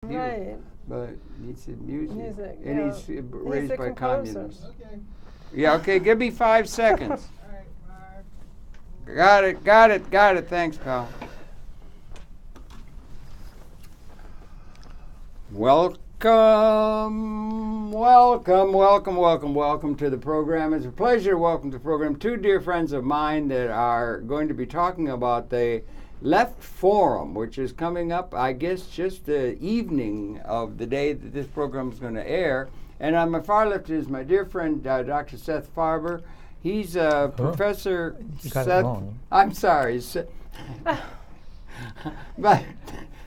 Right. But needs some music. Music, And yeah. he's raised a by composer. communists. Yeah, okay, give me 5 seconds. Got it. Thanks, pal. Welcome to the program. It's a pleasure to welcome to the program two dear friends of mine that are going to be talking about the Left Forum, which is coming up, I guess, just the evening of the day that this program is going to air. And on my far left is my dear friend, Dr. Seth Farber. He's Professor You got Seth. it wrong. I'm sorry. But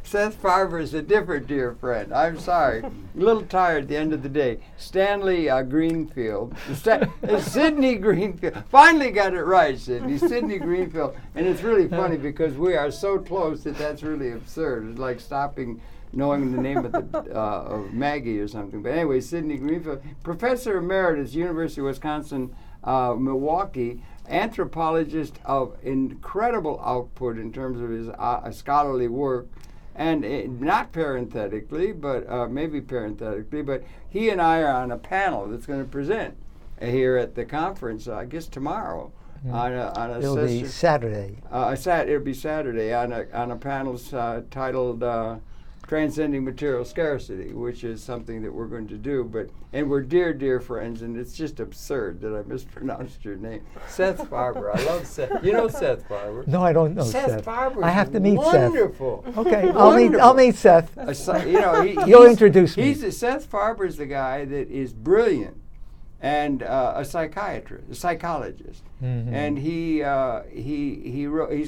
Seth Farber is a different dear friend. I'm sorry. A little tired at the end of the day. Stanley Greenfield. Sidney Greenfield. Finally got it right, Sidney. Sidney Greenfield. And it's really funny because we are so close that that's really absurd. It's like stopping knowing the name of Maggie or something. But anyway, Sidney Greenfield, Professor Emeritus, University of Wisconsin, Milwaukee, anthropologist of incredible output in terms of his scholarly work, and not parenthetically, but maybe parenthetically, but he and I are on a panel that's going to present here at the conference, I guess tomorrow. On a It'll be Saturday. It'll be Saturday on a panel titled Transcending Material Scarcity, which is something that we're going to do. And we're dear friends, and it's just absurd that I mispronounced your name. Seth Farber. I love Seth. You know Seth Farber? No, I don't know Seth Seth. Farber. I have to meet wonderful. Seth. Okay, I'll meet Seth. You'll introduce me. Seth Farber is the guy that is brilliant and a psychiatrist, a psychologist, and he's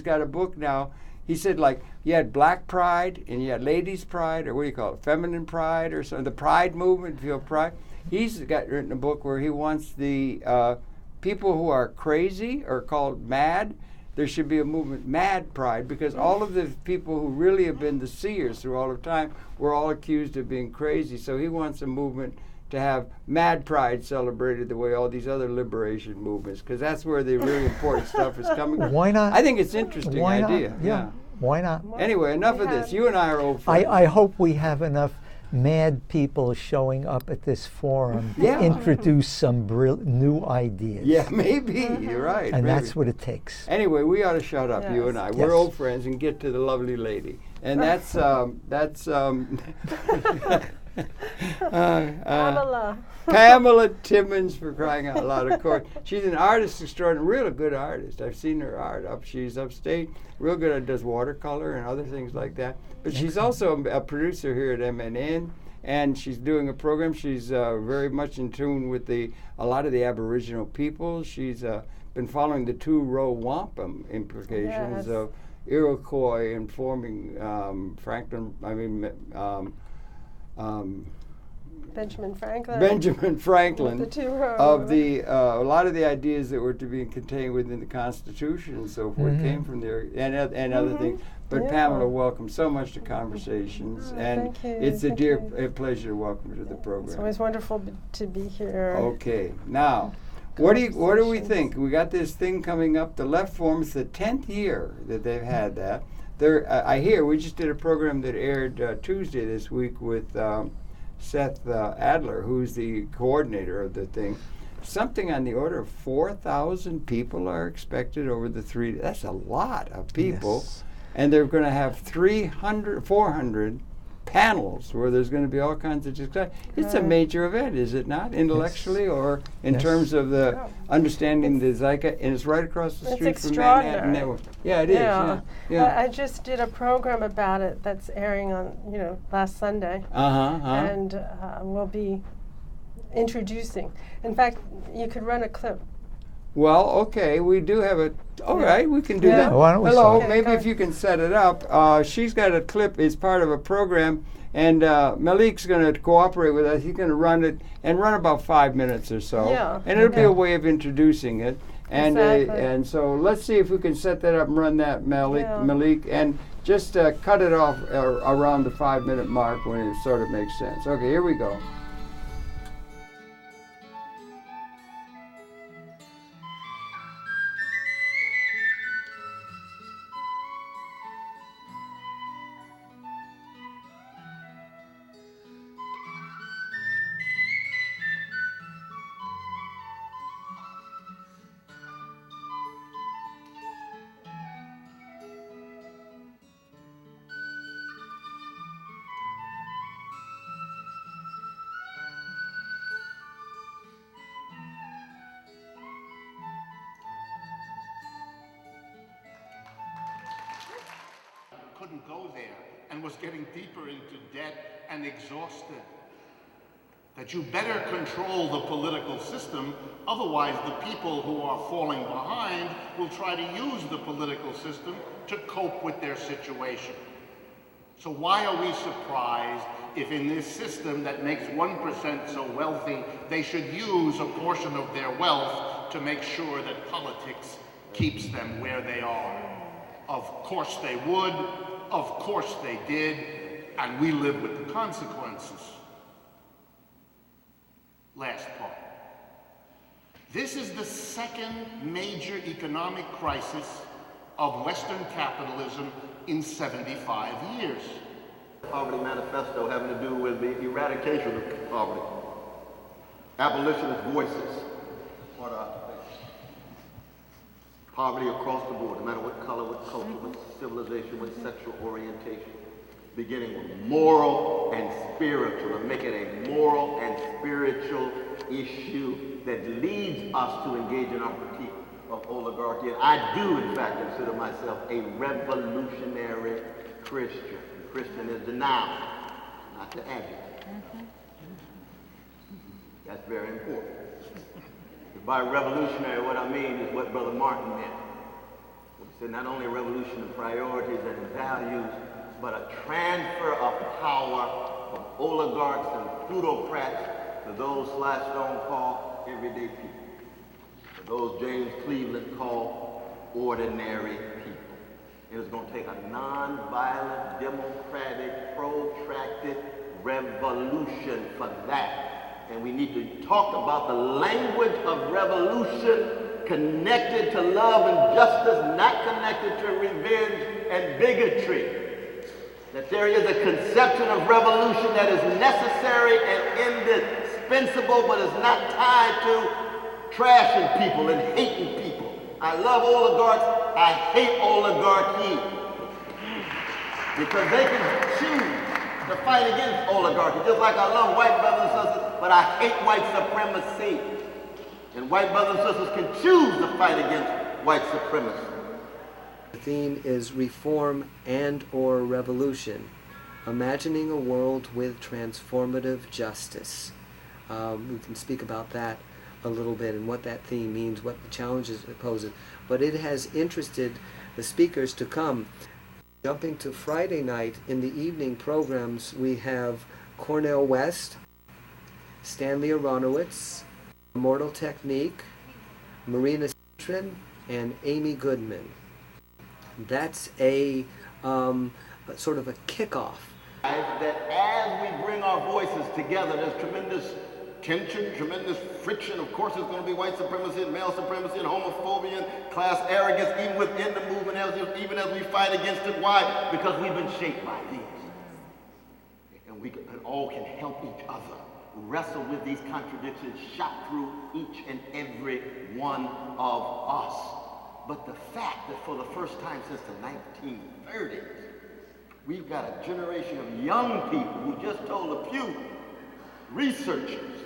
got a book now. He said, like, you had black pride and you had ladies' pride, or what do you call it, feminine pride, or something. The pride movement, feel pride. He's written a book where he wants the people who are crazy or called mad. There should be a movement, mad pride, because all of the people who really have been the seers through all of time were all accused of being crazy. So he wants a movement to have mad pride celebrated the way all these other liberation movements, because that's where the really important stuff is coming from. Why not? I think it's an interesting Why not? idea. Yeah. Why not? Anyway, enough of this. You and I are old friends. I hope we have enough mad people showing up at this forum Yeah. to introduce some new ideas. Yeah, maybe. You're right. And maybe. that's what it takes. Anyway, we ought to shut up, you Yes. and I. Yes. We're old friends, and get to the lovely lady. And that's Pamela. Pamela Timmins, for crying out loud, of course. She's an artist extraordinary, real good artist. I've seen her art up. She's upstate, real good at does watercolor and other things like that. But she's also a producer here at MNN, and she's doing a program. She's very much in tune with a lot of the Aboriginal people. She's been following the two-row wampum implications Yes. of Iroquois and forming Benjamin Franklin. Benjamin Franklin The two rows. of the a lot of the ideas that were to be contained within the Constitution and so forth came from there, and other things. But Yeah. Pamela, welcome so much to Conversations, and thank you, it's a thank dear you. pleasure to welcome you to the It's program. always wonderful to be here. Okay, now. What do we Conversations. think? We got this thing coming up. The Left Forum. It's the 10th year that they've had that. I hear we just did a program that aired Tuesday this week with Seth Adler, who's the coordinator of the thing. Something on the order of 4,000 people are expected over the 3 days. That's a lot of people. Yes. And they're going to have 400 panels where there's going to be all kinds of discussion. It's a major event, is it not? Intellectually or in Yes. terms of the understanding the zeitgeist, and it's right across the It's street from extraordinary. Manhattan Network. Yeah, it is. Yeah. I just did a program about it that's airing on, last Sunday, and we'll be introducing. In fact, you could run a clip. Well, okay, we do have a. All right, we can do Yeah. that. Why don't we Hello, start? maybe Okay, if you can set it up. She's got a clip. It's part of a program, and Malik's going to cooperate with us. He's going to run it and run about 5 minutes or so. Yeah, And it'll be okay. a way of introducing it. And Exactly. and so let's see if we can set that up and run that, Malik, Yeah. and just cut it off around the 5-minute mark when it sort of makes sense. Okay, here we go. couldn't go there and was getting deeper into debt and exhausted. That you better control the political system, otherwise the people who are falling behind will try to use the political system to cope with their situation. So why are we surprised if in this system that makes 1% so wealthy, they should use a portion of their wealth to make sure that politics keeps them where they are? Of course they would, of course they did, and we live with the consequences. Last part. This is the second major economic crisis of Western capitalism in 75 years. Poverty Manifesto having to do with the eradication of poverty. Abolitionist voices. Poverty across the board, no matter what color, what culture, what civilization, what sexual orientation. Beginning with moral and spiritual, and make it a moral and spiritual issue that leads us to engage in our critique of oligarchy. And I do, in fact, consider myself a revolutionary Christian. Christian is the noun, not the adjective. That's very important. By revolutionary, what I mean is what Brother Martin meant. He said not only a revolution in priorities and in values, but a transfer of power from oligarchs and plutocrats to those Sly Stone called everyday people, to those James Cleveland called ordinary people. It is going to take a non-violent, democratic, protracted revolution for that. And we need to talk about the language of revolution connected to love and justice, not connected to revenge and bigotry. That there is a conception of revolution that is necessary and indispensable, but is not tied to trashing people and hating people. I love oligarchs, I hate oligarchy. Because they can choose to fight against oligarchy, just like I love white brothers and sisters, but I hate white supremacy. And white brothers and sisters can choose to fight against white supremacy. The theme is reform and/or revolution, imagining a world with transformative justice. We can speak about that a little bit and what that theme means, what the challenges it poses. But it has interested the speakers to come. Jumping to Friday night, in the evening programs, we have Cornel West, Stanley Aronowitz, Immortal Technique, Marina Citrin, and Amy Goodman. That's a sort of a kickoff. That as we bring our voices together, there's tremendous tension, tremendous friction. Of course, there's going to be white supremacy and male supremacy and homophobia and class arrogance, even within the movement, even as we fight against it. Why? Because we've been shaped by these. And we all can help each other wrestle with these contradictions, shot through each and every one of us. But the fact that for the first time since the 1930s, we've got a generation of young people who just told a few researchers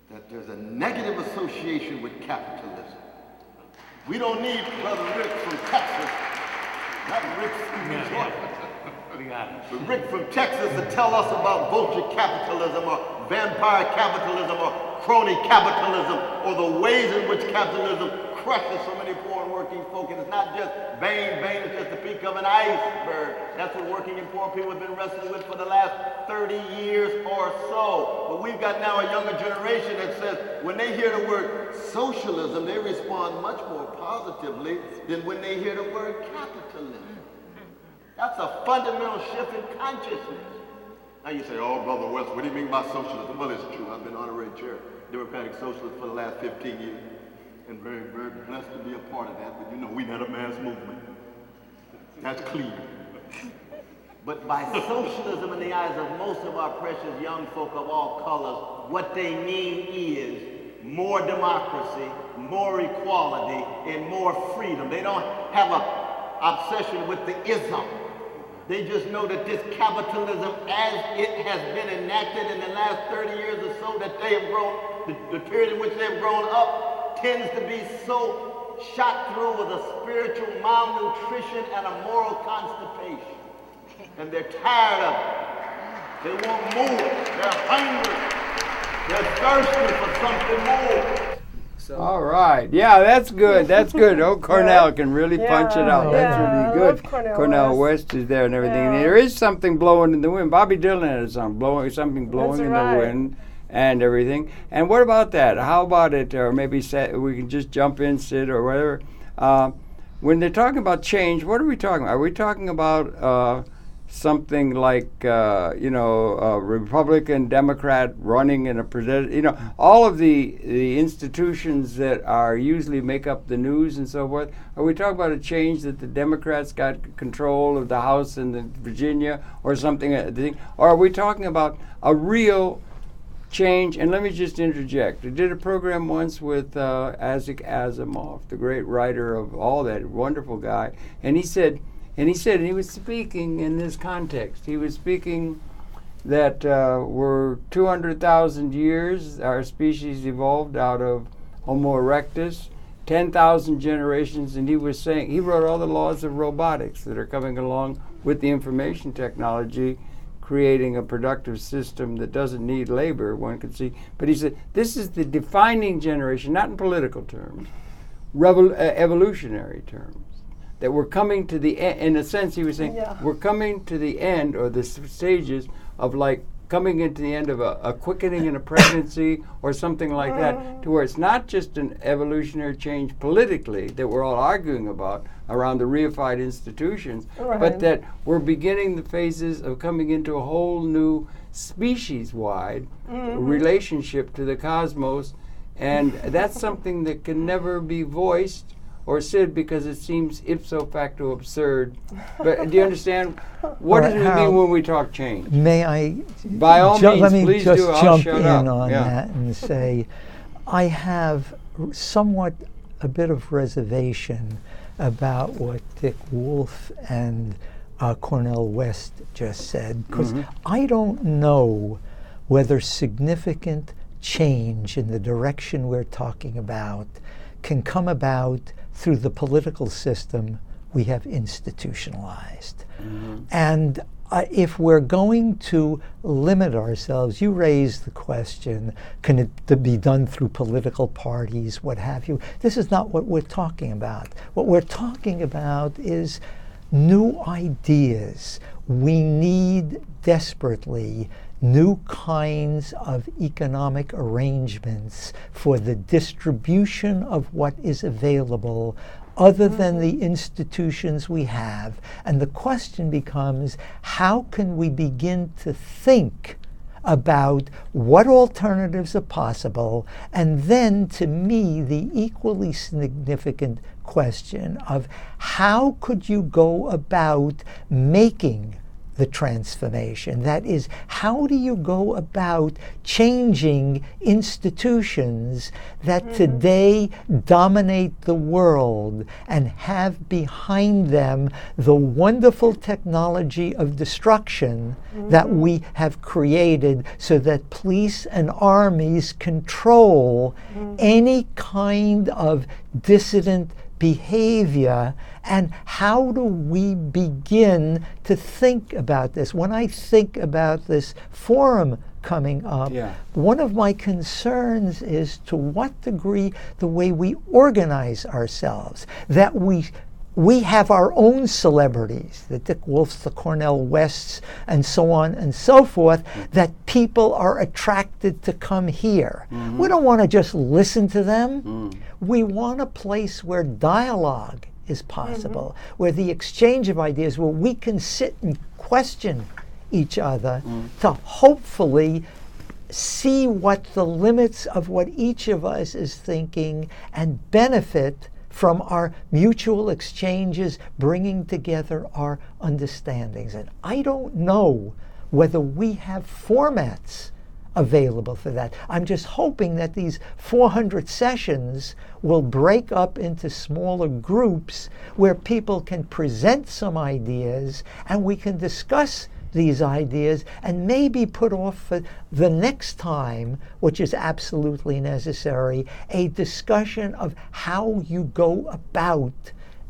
that there's a negative association with capitalism. We don't need Brother Rick from Texas, not Rick from New York, but Rick from Texas to tell us about vulture capitalism or vampire capitalism or crony capitalism or the ways in which capitalism crushes so many poor and working folk. And it's not just Bane, it's just the peak of an iceberg. That's what working and poor people have been wrestling with for the last 30 years or so. But we've got now a younger generation that says when they hear the word socialism, they respond much more positively than when they hear the word capitalism. That's a fundamental shift in consciousness. Now you say, oh, Brother West, what do you mean by socialism? Well, it's true. I've been honorary chair, Democratic Socialist for the last 15 years. And very, very blessed to be a part of that. But you know, we had a mass movement. That's clear. But by socialism in the eyes of most of our precious young folk of all colors, what they mean is more democracy, more equality, and more freedom. They don't have an obsession with the ism. They just know that this capitalism, as it has been enacted in the last 30 years or so, that they have grown, the period in which they have grown up, tends to be so shot through with a spiritual malnutrition and a moral constipation. And they're tired of it. They want more. They're hungry. They're thirsty for something more. So, all right. Yeah, that's good. That's good. Oh, Cornell can really punch it out. That's I really good. love Cornell West is there and everything. Yeah. There is something blowing in the wind. Bobby Dylan had something blowing That's in right. the wind and everything. And what about that? How about it? Or maybe we can just jump in, Sid, or whatever. When they're talking about change, what are we talking about? Are we talking about something like, Republican, Democrat running in a president, all of the institutions that are usually make up the news and so forth? Are we talking about a change that the Democrats got control of the House in Virginia or something? Or are we talking about a real change? And let me just interject. I did a program once with Isaac Asimov, the great writer of all that, wonderful guy, and he said, and he was speaking in this context. He was speaking that we're 200,000 years, our species evolved out of Homo erectus, 10,000 generations, and he was saying, he wrote all the laws of robotics that are coming along with the information technology, creating a productive system that doesn't need labor, one could see. But he said, this is the defining generation, not in political terms, evolutionary terms. That we're coming to the end, in a sense he was saying, we're coming to the end, or the stages of like coming into the end of a quickening in a pregnancy or something like that, to where it's not just an evolutionary change politically that we're all arguing about around the reified institutions, but that we're beginning the phases of coming into a whole new species-wide relationship to the cosmos, and that's something that can never be voiced or said because it seems ipso facto absurd. But do you understand? What does it mean when we talk change? May I? By all means, let me please just do. I'll jump shut in up. on that and say, I have somewhat a bit of reservation about what Dick Wolf and Cornell West just said, because I don't know whether significant change in the direction we're talking about can come about through the political system we have institutionalized. And if we're going to limit ourselves, you raised the question, can it be done through political parties, what have you? This is not what we're talking about. What we're talking about is new ideas. We need desperately new kinds of economic arrangements for the distribution of what is available other than the institutions we have. And the question becomes, how can we begin to think about what alternatives are possible? And then, to me, the equally significant question of how could you go about making the transformation? That is, how do you go about changing institutions that today dominate the world and have behind them the wonderful technology of destruction that we have created, so that police and armies control any kind of dissident behavior? And how do we begin to think about this? When I think about this forum coming up, one of my concerns is to what degree the way we organize ourselves, that we have our own celebrities, the Dick Wolfs, the Cornell Wests, and so on and so forth, that people are attracted to come here. We don't want to just listen to them. We want a place where dialogue is possible, where the exchange of ideas, where we can sit and question each other to hopefully see what the limits of what each of us is thinking and benefit from our mutual exchanges, bringing together our understandings. And I don't know whether we have formats available for that. I'm just hoping that these 400 sessions will break up into smaller groups where people can present some ideas and we can discuss these ideas and maybe put off for the next time, which is absolutely necessary, a discussion of how you go about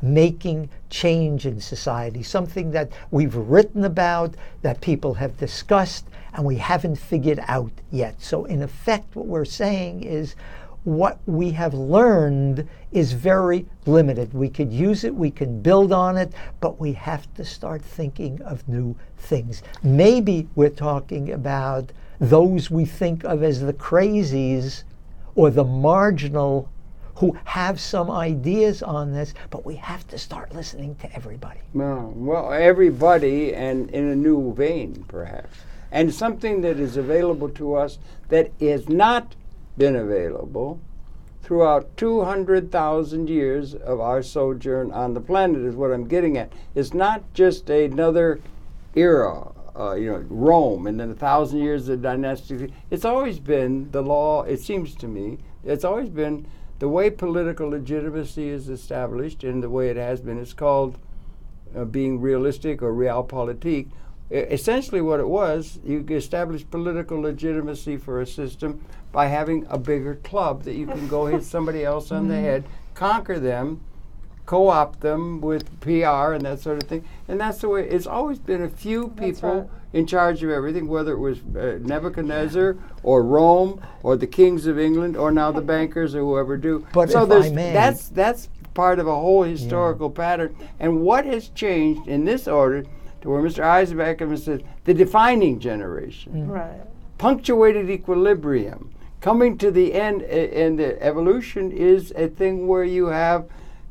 making change in society, something that we've written about, that people have discussed, and we haven't figured out yet. So in effect, what we're saying is what we have learned is very limited. We could use it, we can build on it, but we have to start thinking of new things. Maybe we're talking about those we think of as the crazies or the marginal who have some ideas on this, but we have to start listening to everybody. Well, everybody, and in a new vein, perhaps. And something that is available to us that has not been available throughout 200,000 years of our sojourn on the planet is what I'm getting at. It's not just another era, Rome, and then 1,000 years of dynastic. It's always been the law, it seems to me, it's always been the way political legitimacy is established, and the way it has been, it's called being realistic or realpolitik. Essentially what it was, you establish political legitimacy for a system by having a bigger club that you can go hit somebody else on the head, conquer them, co-opt them with PR and that sort of thing. And that's the way, it's always been a few people in charge of everything, whether it was Nebuchadnezzar or Rome or the kings of England or now the bankers or whoever do. But so if I may, that's part of a whole historical pattern. And what has changed in this order to where Mr. Eisenberg says the defining generation, punctuated equilibrium, coming to the end, and the evolution is a thing where you have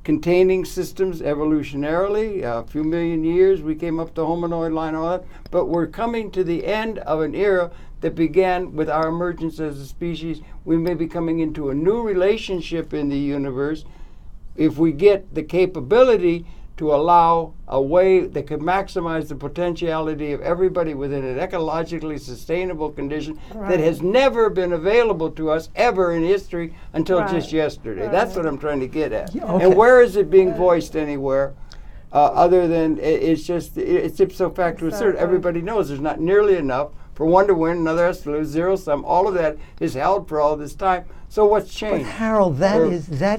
containing systems evolutionarily. A few million years, we came up the hominoid line, all that, but we're coming to the end of an era that began with our emergence as a species. We may be coming into a new relationship in the universe if we get the capability to allow a way that could maximize the potentiality of everybody within an ecologically sustainable condition that has never been available to us ever in history until just yesterday. That's what I'm trying to get at. And where is it being voiced anywhere other than it's ipso facto asserted. Everybody knows there's not nearly enough for one to win, another has to lose, zero sum. All of that is held for all this time. So what's changed? But Harold, that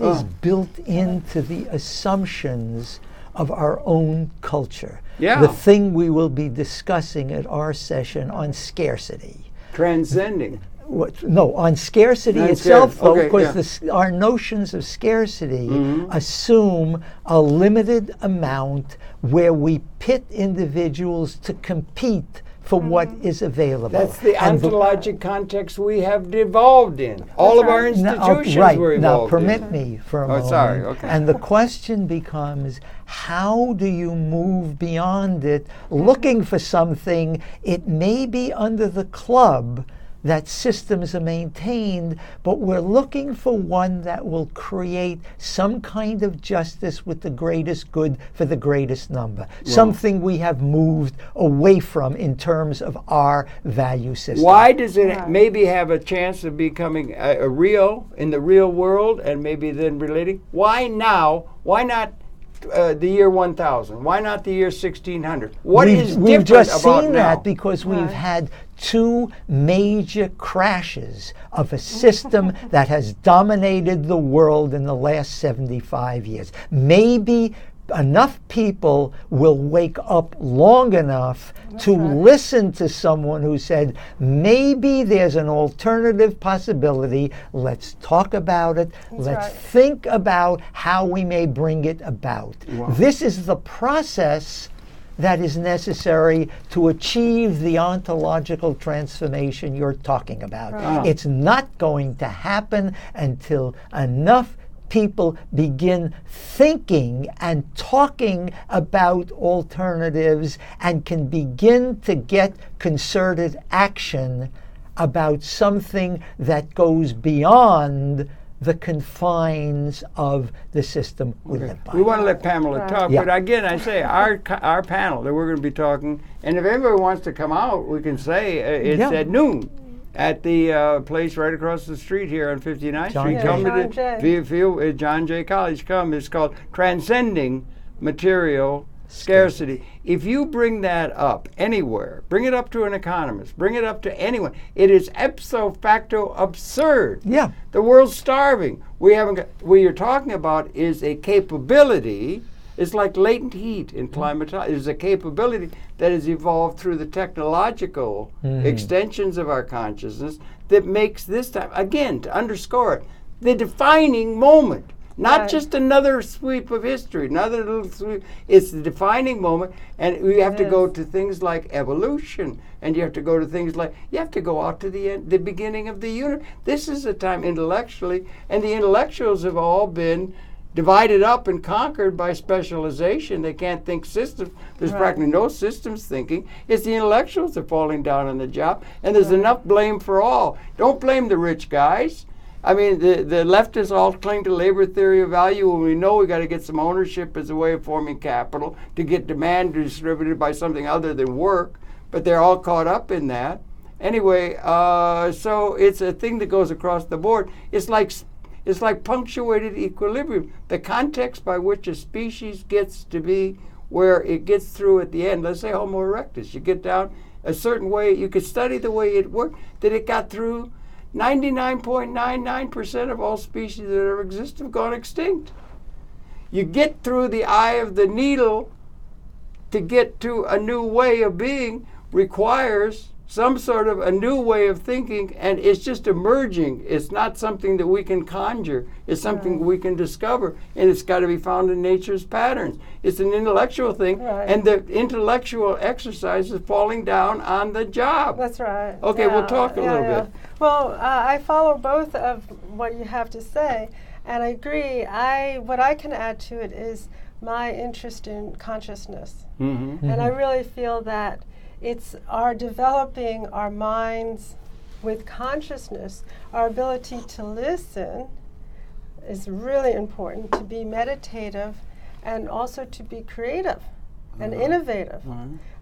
is built into the assumptions of our own culture. The thing we will be discussing at our session on scarcity. Transcending. On scarcity itself, though, because our notions of scarcity assume a limited amount where we pit individuals to compete for what is available. That's the ontologic context we have devolved in. All of our institutions were evolved Now, permit me for a moment. Sorry, okay. And the question becomes, how do you move beyond it, looking for something? It may be under the club that systems are maintained, but we're looking for one that will create some kind of justice with the greatest good for the greatest number. Something we have moved away from in terms of our value system. Why does it maybe have a chance of becoming a real in the real world and maybe then relating? Why now? Why not the year 1000? Why not the year 1600? We've just seen that because we've had two major crashes of a system that has dominated the world in the last 75 years. Maybe enough people will wake up long enough to listen to someone who said, maybe there's an alternative possibility. Let's talk about it. Let's think about how we may bring it about. This is the process that is necessary to achieve the ontological transformation you're talking about. It's not going to happen until enough people begin thinking and talking about alternatives and can begin to get concerted action about something that goes beyond the confines of the system we live by. We want to let Pamela talk, but again, I say our panel that we're going to be talking, and if anybody wants to come out, we can say it's at noon at the place right across the street here on 59th Street. Come to the John Jay College. Come. It's called Transcending Material Scarcity. If you bring that up anywhere, bring it up to an economist, bring it up to anyone, it is ipso facto absurd. Yeah. The world's starving. We haven't got, what you're talking about is a capability. It's like latent heat in climatology. It's a capability that has evolved through the technological extensions of our consciousness that makes this time, again, to underscore it, the defining moment. Not just another sweep of history, another little sweep. It's the defining moment, and we have to go to things like evolution, and you have to go to things like, you have to go out to the end, the beginning of the universe. This is a time intellectually, and the intellectuals have all been divided up and conquered by specialization. They can't think systems. There's practically no systems thinking. It's the intellectuals that are falling down on the job, and there's enough blame for all. Don't blame the rich guys. I mean, the leftists all cling to labor theory of value when we know we got to get some ownership as a way of forming capital to get demand distributed by something other than work, but they're all caught up in that. Anyway, so it's a thing that goes across the board. It's like punctuated equilibrium. The context by which a species gets to be where it gets through at the end, let's say Homo erectus, you get down a certain way, you could study the way it worked, that it got through. 99.99% of all species that ever exist have gone extinct. You get through the eye of the needle to get to a new way of being requires some sort of a new way of thinking, and it's just emerging. It's not something that we can conjure. It's something we can discover, and it's got to be found in nature's patterns. It's an intellectual thing, and the intellectual exercise is falling down on the job. That's right. Okay, we'll talk a little bit. Well, I follow both of what you have to say, and I agree. What I can add to it is my interest in consciousness. And I really feel that it's our developing our minds with consciousness. Our ability to listen is really important, to be meditative and also to be creative and innovative.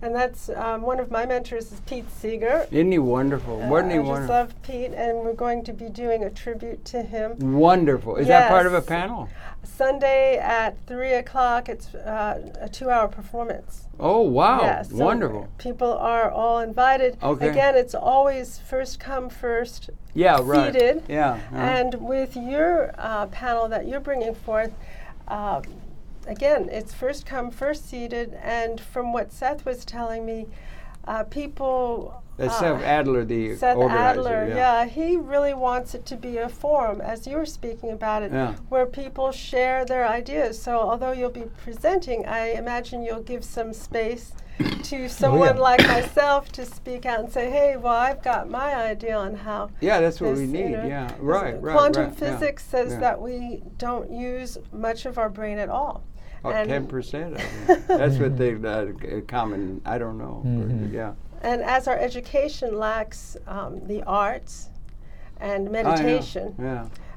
And that's one of my mentors is Pete Seeger. Isn't he wonderful? Wasn't he I wonderful? just love Pete, and we're going to be doing a tribute to him. Wonderful. Is that part of a panel? Sunday at 3 o'clock. It's a 2-hour performance. Oh, wow. Yeah, so wonderful. People are all invited. Okay. Again, it's always first come, first seated. Yeah. And with your panel that you're bringing forth, again, it's first come, first seated. And from what Seth was telling me, people... Seth Adler, the Seth organizer. Adler, he really wants it to be a forum, as you were speaking about it, where people share their ideas. So although you'll be presenting, I imagine you'll give some space to someone like myself to speak out and say, hey, well, I've got my idea on how. Yeah, that's what we need. Right. Quantum physics says that we don't use much of our brain at all. 10%. That's what they common. I don't know. And as our education lacks the arts and meditation,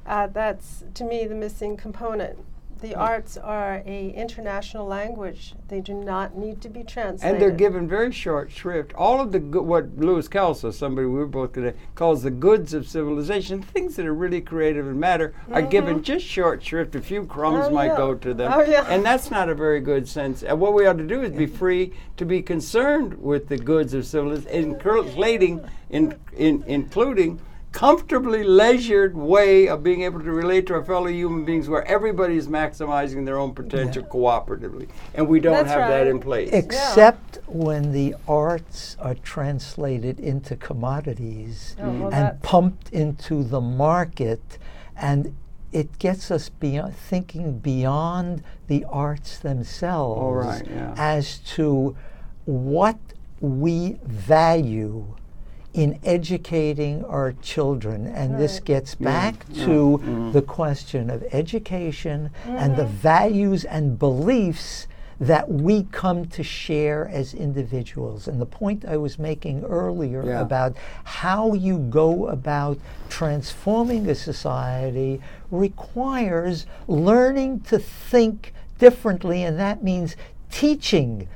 that's, to me, the missing component. The arts are an international language. They do not need to be translated. And they're given very short shrift. All of the what Lewis Kelso, somebody we were both today, calls the goods of civilization, things that are really creative and matter, are given just short shrift. A few crumbs might go to them. And that's not a very good sense. And what we ought to do is be free to be concerned with the goods of civilization, including comfortably leisured way of being able to relate to our fellow human beings where everybody is maximizing their own potential cooperatively. And we don't have that in place. Except when the arts are translated into commodities and pumped into the market, and it gets us thinking beyond the arts themselves as to what we value in educating our children. And this gets back to the question of education and the values and beliefs that we come to share as individuals. And the point I was making earlier about how you go about transforming a society requires learning to think differently, and that means teaching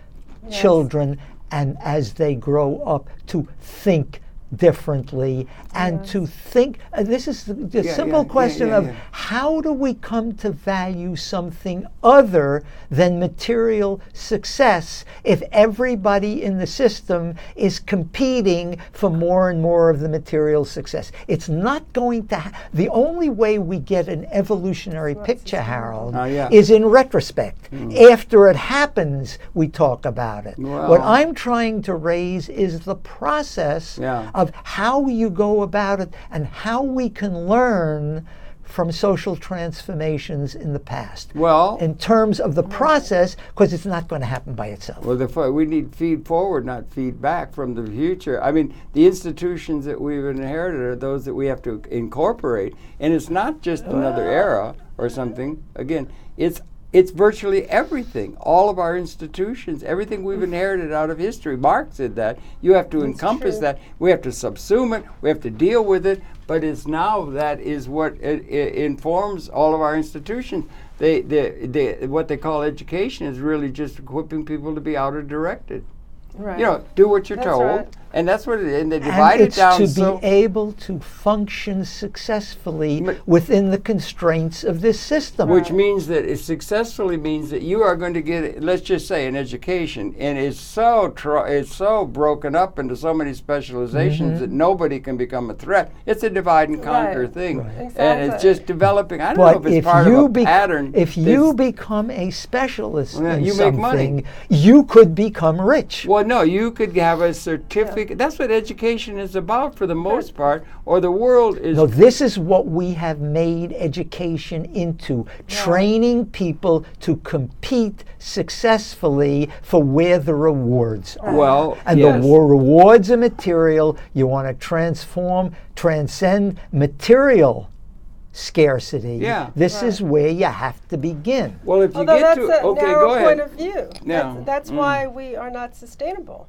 children, and as they grow up, to think differently and to think. This is the simple question of how do we come to value something other than material success if everybody in the system is competing for more and more of the material success? It's not going to the only way we get an evolutionary picture, Harold, is in retrospect. After it happens, we talk about it. What I'm trying to raise is the process of how you go about it and how we can learn from social transformations in the past. Well, in terms of the process, because it's not going to happen by itself. Well, we need feed forward, not feed back from the future. I mean, the institutions that we've inherited are those that we have to incorporate, and it's not just another era or something. Again, it's virtually everything. All of our institutions, everything we've inherited out of history. Marx said that. You have to encompass that. We have to subsume it. We have to deal with it. But it's now that is what it informs all of our institutions. What they call education is really just equipping people to be outer directed. Right. You know, do what you're told. Right. And that's what it is. And they divide it down. It's to be able to function successfully within the constraints of this system. Which means that it successfully means that you are going to get, let's just say, an education, and it's so broken up into so many specializations that nobody can become a threat. It's a divide and conquer thing. Right. Exactly. And it's just developing. I don't know if it's part of a pattern. If you become a specialist in you something, make money. You could become rich. Well, no, you could have a certificate. That's what education is about for the most part, or the world is. No, this is what we have made education into, training people to compete successfully for where the rewards are. Well, and the rewards are material. You want to transcend material scarcity. Yeah. This is where you have to begin. Well, if you Although get that's to a narrow go ahead. point of view. Yeah. That's why we are not sustainable.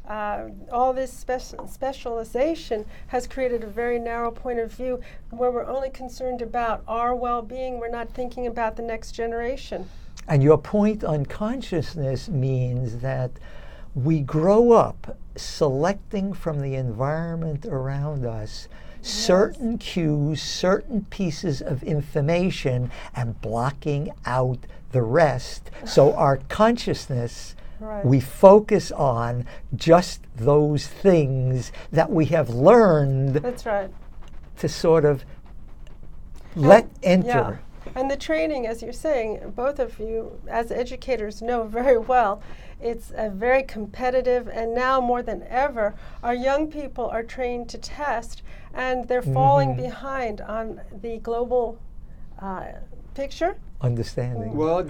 All this specialization has created a very narrow point of view where we're only concerned about our well-being. We're not thinking about the next generation. And your point on consciousness means that we grow up selecting from the environment around us certain cues, certain pieces of information, and blocking out the rest. So our consciousness, we focus on just those things that we have learned to sort of let enter. Yeah. And the training, as you're saying, both of you as educators know very well, it's a very competitive, and now more than ever, our young people are trained to test, and they're falling behind on the global picture. Understanding. Well,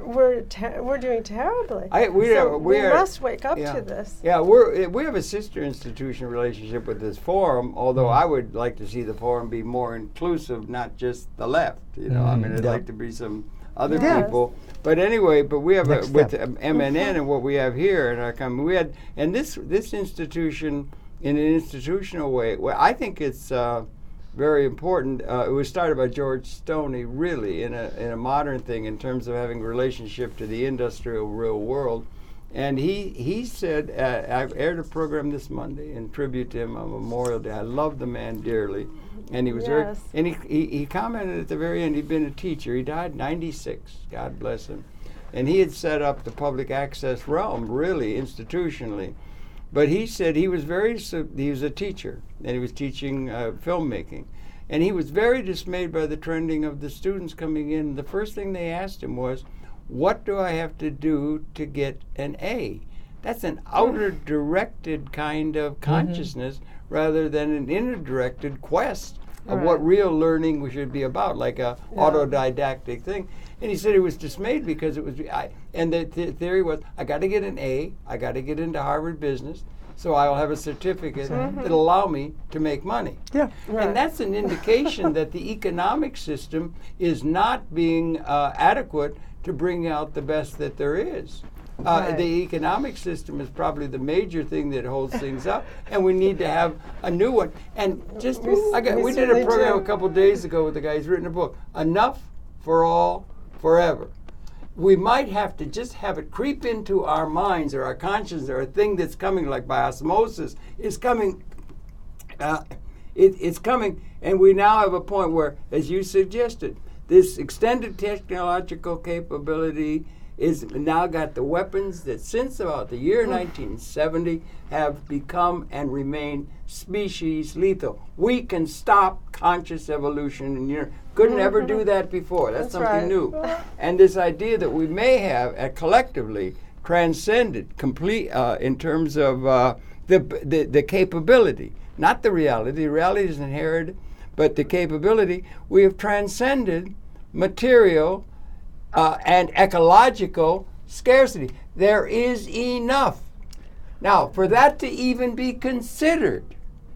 we're doing terribly. We must wake up to this. Yeah, we have a sister institution relationship with this forum, although I would like to see the forum be more inclusive, not just the left. You know, I mean, I'd like to be some other people. But anyway, we have with MNN and what we have here, and we had, and this institution in an institutional way. Well, I think it's very important. It was started by George Stoney, really, in a modern thing in terms of having relationship to the industrial real world. And he said, I've aired a program this Monday in tribute to him on Memorial Day. I love the man dearly. And he was very, and he commented at the very end, he'd been a teacher. He died 96, God bless him. And he had set up the public access realm, really, institutionally. But he said he was a teacher, and he was teaching filmmaking. And he was very dismayed by the trending of the students coming in. The first thing they asked him was, what do I have to do to get an A? That's an outer directed kind of consciousness rather than an inner directed quest of what real learning should be about, like a autodidactic thing. And he said he was dismayed because it was, and the theory was, I got to get an A, I got to get into Harvard Business, so I'll have a certificate that'll allow me to make money. Yeah, and that's an indication that the economic system is not being adequate to bring out the best that there is. The economic system is probably the major thing that holds things up, and we need to have a new one. And just, we did a program a couple days ago with a guy who's written a book, Enough for All, Forever. we might have to just have it creep into our minds or our conscience, or a thing that's coming like by osmosis is coming. It's coming, and we now have a point where, as you suggested, this extended technological capability is now got the weapons that since about the year 1970 have become and remain species lethal. We can stop conscious evolution, and you couldn't ever do that before. That's something right. new. And this idea that we may have collectively transcended complete in terms of the capability, not the reality. The reality is inherited, but the capability. We have transcended material and ecological scarcity. There is enough. Now, for that to even be considered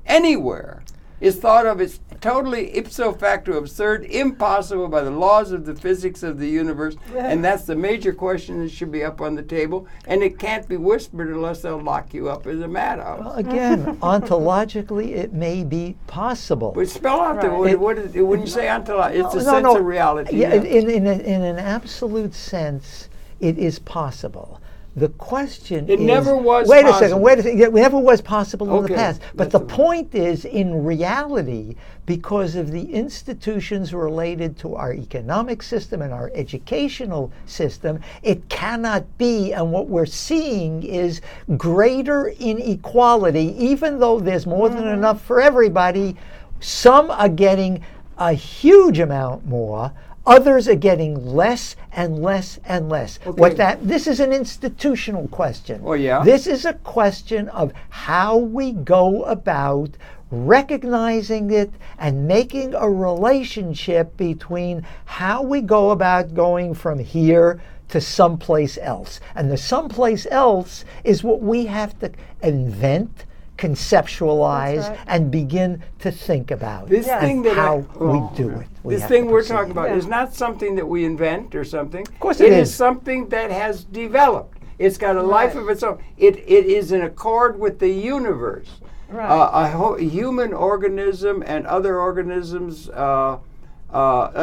anywhere is thought of as totally ipso facto absurd, impossible by the laws of the physics of the universe, and that's the major question that should be up on the table, and it can't be whispered unless they'll lock you up as a madhouse. Well, again, ontologically, it may be possible. But spell out the Right. when you say ontological, it's a sense of reality. Yeah, in an absolute sense, it is possible. The question is... It never was wait possible. Wait a second. It never was possible in the Okay, past. But that's the point is, in reality, because of the institutions related to our economic system and our educational system, it cannot be. And what we're seeing is greater inequality. Even though there's more than enough for everybody, some are getting a huge amount more. Others are getting less and less and less. Okay. This is an institutional question. Oh, yeah? This is a question of how we go about recognizing it and making a relationship between how we go about going from here to someplace else. And the someplace else is what we have to invent, conceptualize, That's right. and begin to think about. This thing that how we do it. We This have thing to we're proceed. talking about Yeah. is not something that we invent or something. Of course it it is is. something that has developed. It's got a life of its own. It is in accord with the universe. Right. A human organism and other organisms. A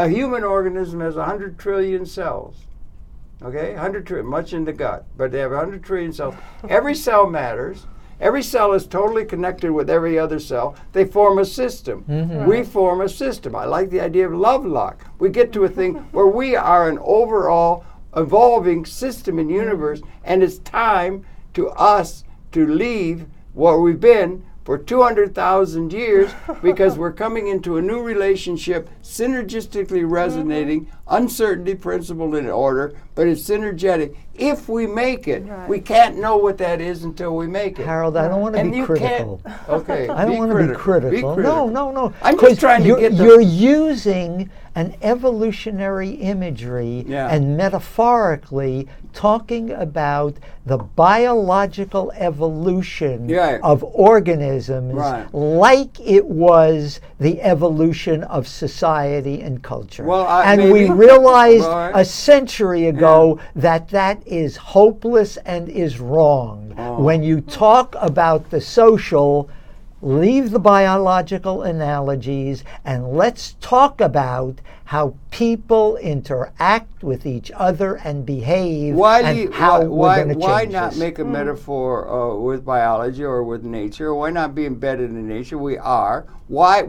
human organism has 100 trillion cells. Okay, 100 trillion, much in the gut, but they have 100 trillion cells. Every cell matters. Every cell is totally connected with every other cell. They form a system. We form a system. I like the idea of love lock. We get to a thing where we are an overall evolving system in the universe, and it's time to us to leave what we've been for 200,000 years because we're coming into a new relationship, synergistically resonating, uncertainty principled in order, but it's synergetic. If we make it, we can't know what that is until we make it. Harold, I don't want to And be you critical. can't. Okay, I don't want to be critical. No. I'm just trying to get the. You're using an evolutionary imagery and metaphorically talking about the biological evolution of organisms like it was the evolution of society and culture. Well, and we realized a century ago that is hopeless and is wrong. When you talk about the social, leave the biological analogies and let's talk about how people interact with each other and behave Why not this. make a metaphor with biology or with nature? Or why not be embedded in nature? We are. Why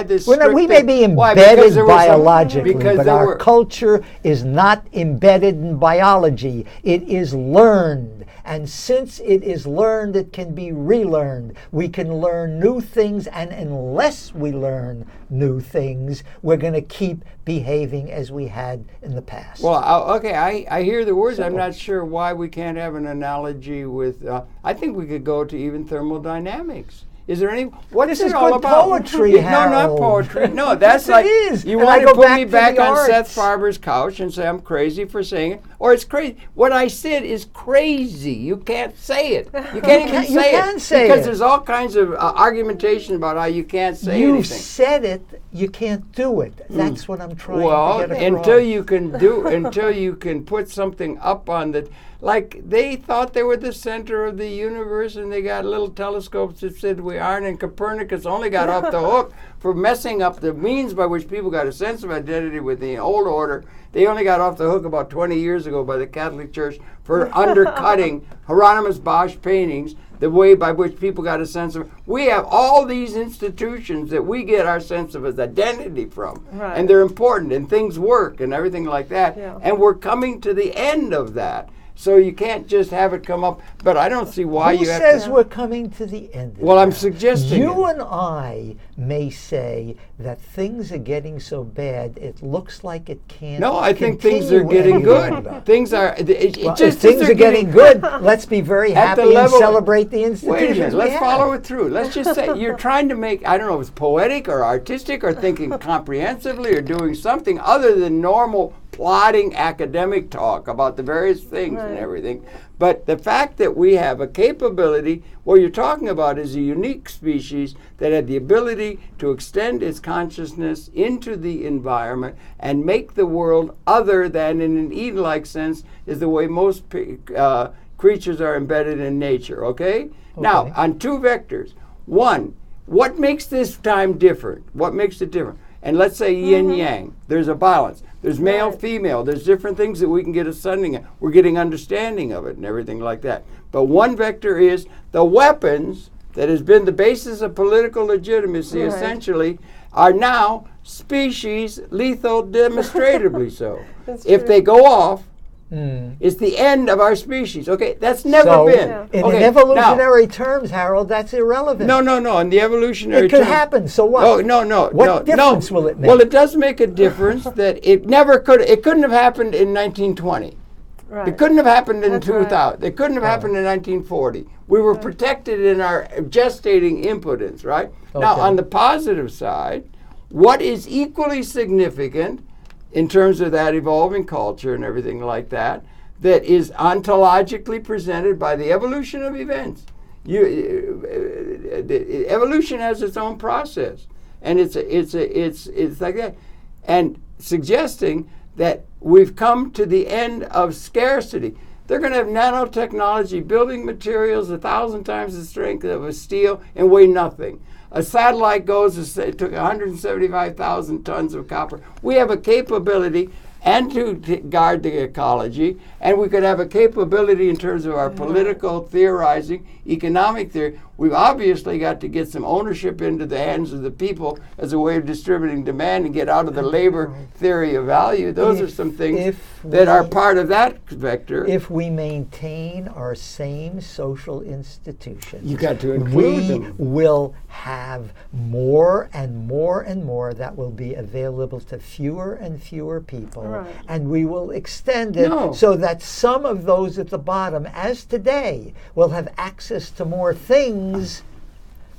this? We may be embedded biologically, but our culture is not embedded in biology. It is learned. And since it is learned, it can be relearned. We can learn new things, and unless we learn new things, we're going to keep behaving as we had in the past. Well, I hear the words. I'm not sure why we can't have an analogy with. I think we could go to even thermodynamics. Is there any? What is it all about? Poetry, No, not poetry. No, that's like you want to put me back on Seth Farber's couch and say I'm crazy for saying it, or it's crazy. What I said is crazy. You can't say it. You can't even say it because there's all kinds of argumentation about how you can't say anything. You said it. You can't do it. That's what I'm trying to get across. Until you can put something up on the. like they thought they were the center of the universe, and they got little telescopes that said we aren't, and Copernicus only got off the hook for messing up the means by which people got a sense of identity with the old order. They only got off the hook about 20 years ago by the Catholic Church for undercutting Hieronymus Bosch paintings, the way by which people got a sense of. We have all these institutions that we get our sense of as identity from, Right. and they're important, and things work, and everything like that. Yeah. And we're coming to the end of that. So you can't just have it come up. But I don't see why Who you have says to. we're coming to the end of Well, I'm that? suggesting You it. and I may say that things are getting so bad, it looks like it can't. No, I think things are continue getting any good. longer. Things are. It Well, just if things as are they're getting good, let's be very At the happy and level- celebrate the Wait a institutions minute. we Let's have. follow it through. Let's just say you're trying to make. I don't know if it's poetic or artistic or thinking comprehensively or doing something other than normal plodding academic talk about the various things and Right. everything. But the fact that we have a capability, what you're talking about is a unique species that had the ability to extend its consciousness into the environment and make the world other than, in an Eden-like sense, is the way most creatures are embedded in nature, okay? Now, on two vectors. One, what makes this time different? What makes it different? And let's say yin-yang. There's a balance. There's male, Right. female. There's different things that we can get a sending at. We're getting understanding of it and everything like that. But one vector is the weapons that has been the basis of political legitimacy, Right. essentially, are now species lethal, demonstratively so. That's If true. they go off, Mm. it's the end of our species. Okay, that's never So, been. Yeah. in Okay, an evolutionary terms, Harold, that's irrelevant. No, in the evolutionary It could term- happen. So what? Oh, no. What difference will it make? Well, it does make a difference that it never could. It couldn't have happened in 1920. Right. It couldn't have happened in That's 2000. It couldn't have happened in 1940. We were protected in our gestating impotence, right? Now, Okay. on the positive side, what is equally significant in terms of that evolving culture and everything like that, that is ontologically presented by the evolution of events. Evolution has its own process, and it's like that, and suggesting that we've come to the end of scarcity. They're going to have nanotechnology, building materials 1,000 times the strength of a steel and weigh nothing. A satellite it took 175,000 tons of copper. We have a capability and to guard the ecology, and we could have a capability in terms of our political theorizing, economic theory. We've obviously got to get some ownership into the hands of the people as a way of distributing demand and get out of the labor theory of value. Those are some things that are part of that vector. If we maintain our same social institutions, You got to include we them. will have more and more and more that will be available to fewer and fewer people. Right. And we will extend it No. so that some of those at the bottom, as today, will have access to more things,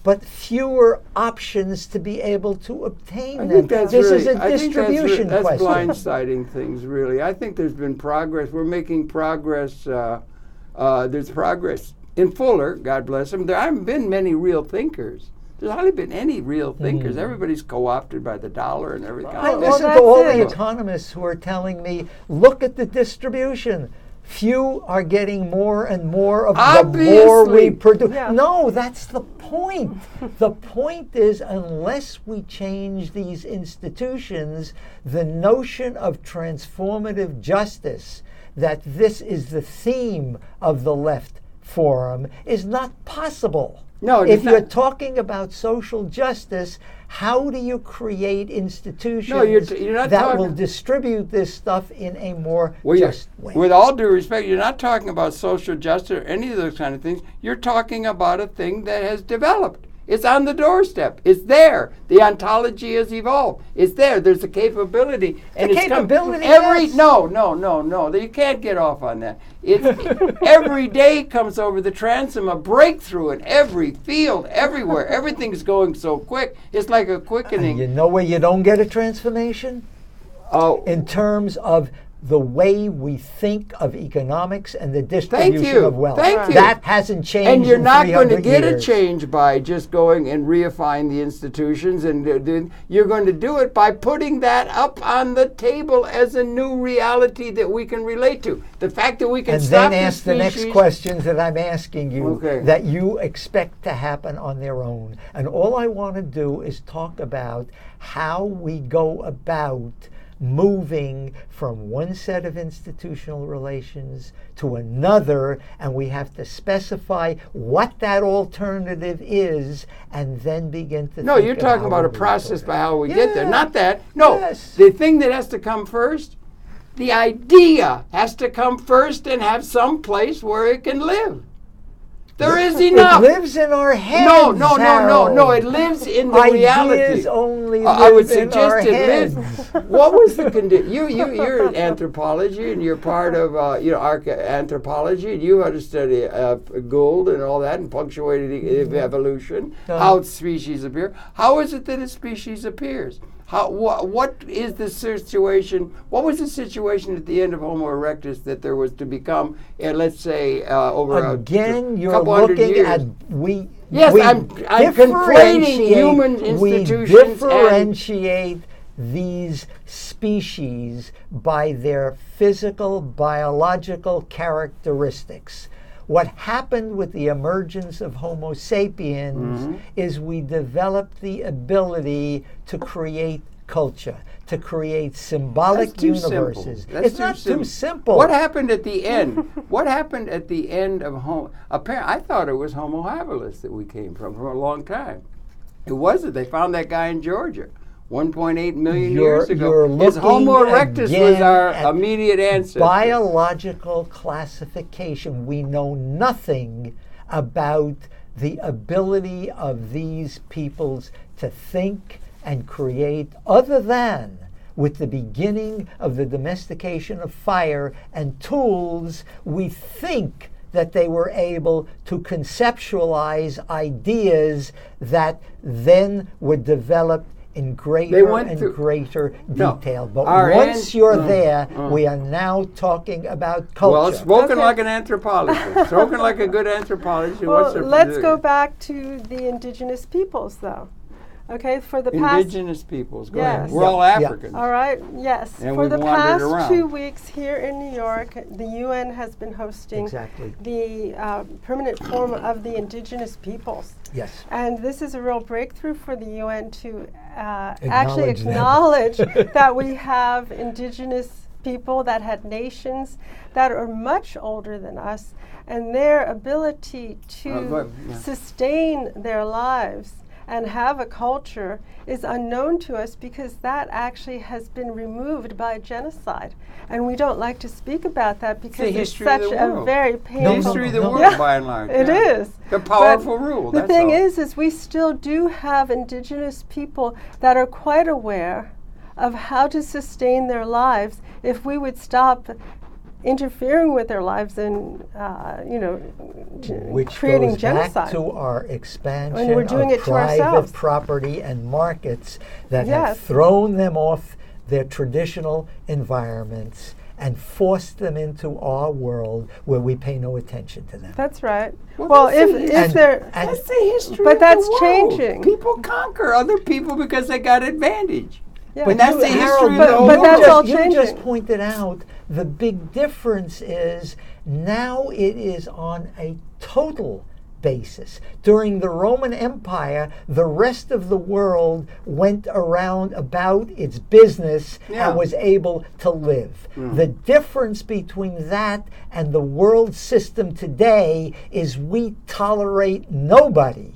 but fewer options to be able to obtain I them. think that's This really, is a I think distribution that's question. blindsiding things, really. I think there's been progress. We're making progress. There's progress in Fuller, God bless him. There haven't been many real thinkers. There's hardly been any real thinkers. Everybody's co-opted by the dollar and everything. I Well, listen that's to all it. the economists who are telling me, look at the distribution. Few are getting more and more of the more we Obviously. produce. Yeah. No, that's the point. The point is, unless we change these institutions, the notion of transformative justice, that this is the theme of the left forum, is not possible. No, if it's you're not. talking about social justice, how do you create institutions you're not that will talking- distribute this stuff in a more Well, you're- just way? with all due respect, you're not talking about social justice or any of those kind of things. You're talking about a thing that has developed. It's on the doorstep. It's there. The ontology has evolved. It's there. There's a capability, and The it's come- capability, every yes. no. You can't get off on that. Every day comes over the transom a breakthrough in every field, everywhere. Everything's going so quick. It's like a quickening. You know where you don't get a transformation? Oh, In terms of the way we think of economics and the distribution of wealth. Thank you. That hasn't changed. And you're in not going to 300 get years. a change by just going and reifying the institutions. And you're going to do it by putting that up on the table as a new reality that we can relate to. The fact that we can And stop then ask the next questions that I'm asking you that you expect to happen on their own. And all I want to do is talk about how we go about moving from one set of institutional relations to another, and we have to specify what that alternative is and then begin to No, think you're of talking how about a we process move by how we get there. Yeah. Not that. No, Yes. the thing that has to come first, the idea has to come first and have some place where it can live. There is enough. It lives in our heads. No. It lives in the reality. Ideas only I would live in our suggest it lives. heads. What was the condition? You're in anthropology, and you're part of anthropology, and you had to study Gould and all that, and punctuated evolution, how species appear. How is it that a species appears? What is the situation? What was the situation at the end of Homo erectus that there was to become, let's say, over Again, a you're couple hundred looking years? at we. Yes, we I'm conflating human institutions. We differentiate these species by their physical, biological characteristics. What happened with the emergence of Homo sapiens is we developed the ability to create culture, to create symbolic universes. It's not too simple. What happened at the end? What happened at the end of Homo? Apparently, I thought it was Homo habilis that we came from for a long time. It wasn't. They found that guy in Georgia 1.8 million years ago. His Homo erectus was our immediate ancestor. Biological classification. We know nothing about the ability of these peoples to think and create, other than with the beginning of the domestication of fire and tools, we think that they were able to conceptualize ideas that then were developed in greater and greater detail. But once you're there, we are now talking about culture. Well, spoken like an anthropologist, spoken like a good anthropologist. Well, let's go back to the indigenous peoples, though. Okay, for the past indigenous peoples. Go ahead. We're all Africans. All right. Yes. And for the past around. 2 weeks here in New York, the UN has been hosting the permanent forum of the indigenous peoples. Yes. And this is a real breakthrough for the UN to actually acknowledge that we have indigenous people that had nations that are much older than us, and their ability to sustain their lives and have a culture is unknown to us, because that actually has been removed by genocide. And we don't like to speak about that because it's such a very painful... The history of the world, by and large. It is. The powerful rule, The thing is we still do have indigenous people that are quite aware of how to sustain their lives if we would stop interfering with their lives and, which creating goes genocide. Back to our expansion and we're doing of it to ourselves. private property and markets that have thrown them off their traditional environments and forced them into our world where we pay no attention to them. That's right. Well, if they're... That's the history but of that's the world. changing. People conquer other people because they got advantage. Yeah. But that's the history of the whole but world. that's all changing. You just pointed out the big difference is now it is on a total basis. During the Roman Empire, the rest of the world went around about its business and was able to live. The difference between that and the world system today is we tolerate nobody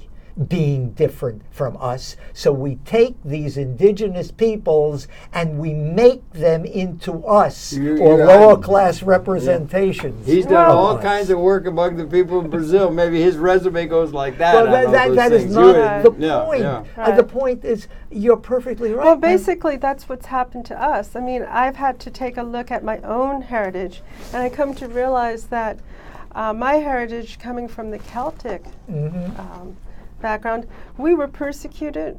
being different from us. So we take these indigenous peoples and we make them into us, or lower class representations. He's done all kinds of work among the people in Brazil. Maybe his resume goes like that. Well, that is not the point. The point is, you're perfectly right. Well, basically, that's what's happened to us. I mean, I've had to take a look at my own heritage, and I come to realize that my heritage, coming from the Celtic background, we were persecuted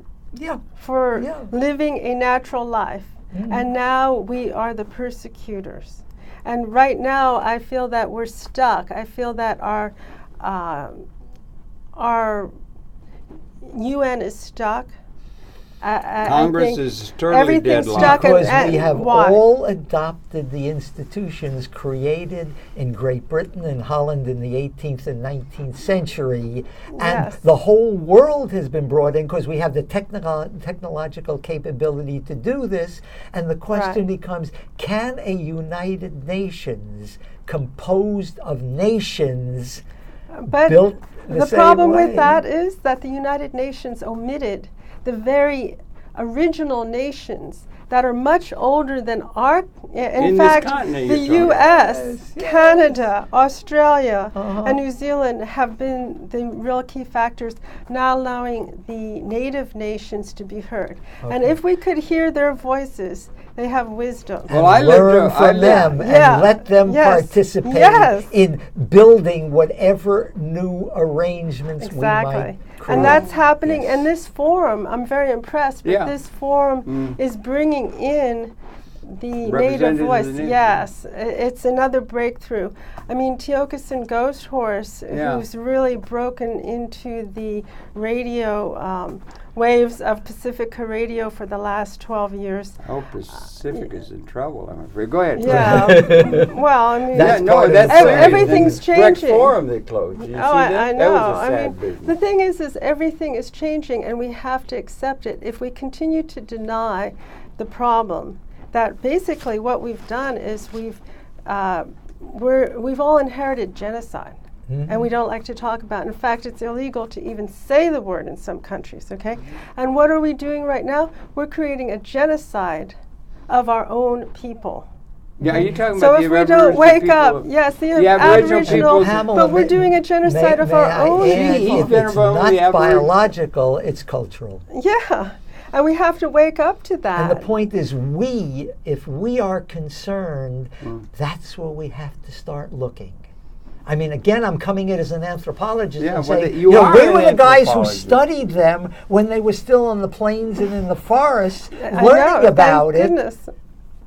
for living a natural life. and now we are the persecutors. And right now, I feel that we're stuck. I feel that our UN is stuck. Congress is totally everything's deadlocked. stuck. Because we have why? all adopted the institutions created in Great Britain and Holland in the 18th and 19th century, and Yes. the whole world has been brought in because we have the technological capability to do this, and the question becomes, can a United Nations composed of nations But built the same problem way? with that is that the United Nations omitted the very original nations that are much older than our. In this fact, continent the you're talking U.S., Canada, Australia, Uh-huh. and New Zealand have been the real key factors, not allowing the native nations to be heard. And Okay. if we could hear their voices, they have wisdom. and Well, I lived learn I from lived- them Yeah. and let them Yes. participate Yes. in building whatever new arrangements we Exactly. might create. And that's happening. Yes. And this forum, I'm very impressed, but Yeah. this forum is bringing in the native Representatives of voice. the native. Yes, it's another breakthrough. I mean, Tiokasin Ghost Horse, Yeah. who's really broken into the radio waves of Pacifica Radio for the last 12 years. Oh, Pacific is in trouble, I'm afraid. Go ahead. Yeah. Well, I mean, That's no, part of that's the serious. everything's And the Breck changing. Forum they closed. Did you see that? I That know. was a sad I mean, business. the thing is everything is changing, and we have to accept it. If we continue to deny the problem, that basically what we've done is we've all inherited genocide. And we don't like to talk about it. In fact, it's illegal to even say the word in some countries, okay? And what are we doing right now? We're creating a genocide of our own people. Yeah, are you talking So about if the we don't Aboriginal wake people? up, yes, the Aboriginal Aboriginal, peoples- Pamela, but we're may- doing a genocide of may our I own add, He's people. if been it's about not the Aboriginal- biological, it's cultural. Yeah, and we have to wake up to that. And the point is, if we are concerned, that's where we have to start looking. I mean, again, I'm coming in as an anthropologist Yeah, and well, saying, you you know, are we an were the guys who anthropologist. studied them when they were still on the plains and in the forests, I learning know, about thank it. goodness.